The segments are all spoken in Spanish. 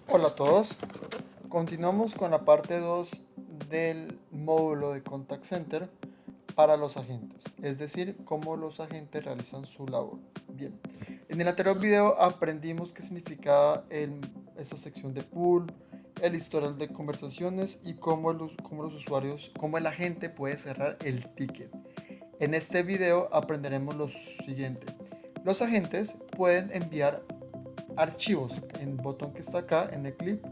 Hola a todos, continuamos con la parte 2 del módulo de Contact Center para los agentes, es decir, cómo los agentes realizan su labor. Bien, en el anterior video aprendimos qué significaba esa sección de pool, el historial de conversaciones y cómo el agente puede cerrar el ticket. En este video aprenderemos lo siguiente. Los agentes pueden enviar archivos en el botón que está acá en el clip,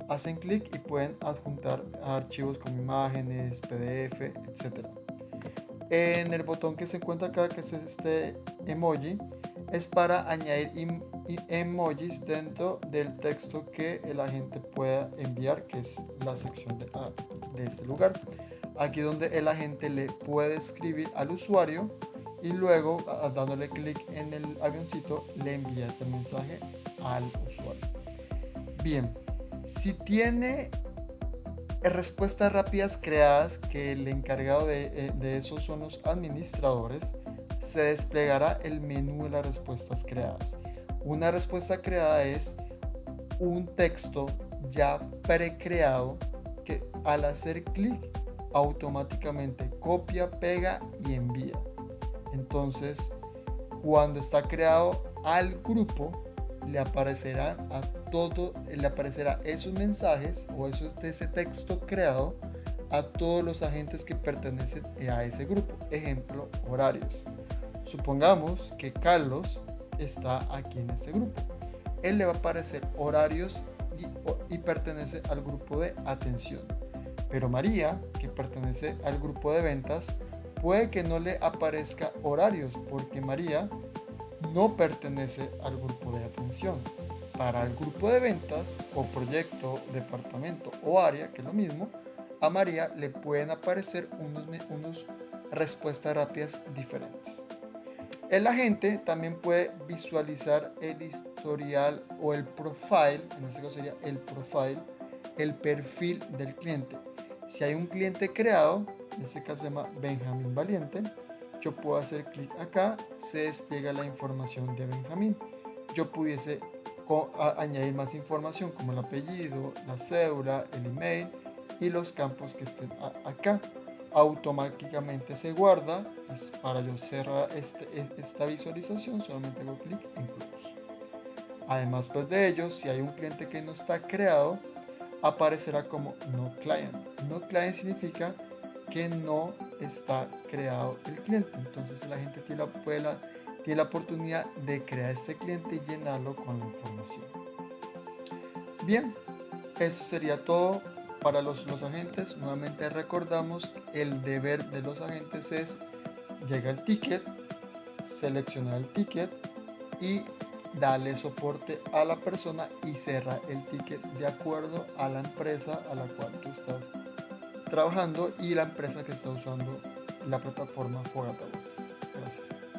hacen clic y pueden adjuntar archivos como imágenes, PDF, etc. En el botón que se encuentra acá, que es este emoji, es para añadir emojis dentro del texto que el agente pueda enviar, que es la sección de este lugar. Aquí donde el agente le puede escribir al usuario y luego dándole clic en el avioncito le envía ese mensaje al usuario. Bien, si tiene respuestas rápidas creadas, que el encargado de eso son los administradores, se desplegará el menú de las respuestas creadas. Una respuesta creada es un texto ya precreado que al hacer clic automáticamente copia, pega y envía. Entonces, cuando está creado al grupo, le aparecerá esos mensajes o ese texto creado a todos los agentes que pertenecen a ese grupo. Ejemplo, horarios. Supongamos que Carlos está aquí en este grupo. Él le va a aparecer horarios y pertenece al grupo de atención. Pero María, que pertenece al grupo de ventas, puede que no le aparezca horarios porque María no pertenece al grupo de atención. Para el grupo de ventas o proyecto, departamento o área, que es lo mismo, a María le pueden aparecer unos respuestas rápidas diferentes. El agente también puede visualizar el historial o el profile, en este caso sería el profile, el perfil del cliente. Si hay un cliente creado, en este caso se llama Benjamín Valiente, yo puedo hacer clic acá, se despliega la información de Benjamín. Yo pudiese añadir más información como el apellido, la cédula, el email y los campos que estén acá. Automáticamente se guarda. Para yo cerrar esta visualización solamente hago clic en close. Además pues de ello, si hay un cliente que no está creado, aparecerá como no client. No client significa que no está creado el cliente. Entonces la gente tiene la oportunidad de crear este cliente y llenarlo con la información. Bien, esto sería todo para los agentes. Nuevamente recordamos, el deber de los agentes es llega el ticket, seleccionar el ticket y darle soporte a la persona y cerrar el ticket de acuerdo a la empresa a la cual tú estás trabajando y la empresa que está usando la plataforma Fogatabox. Gracias.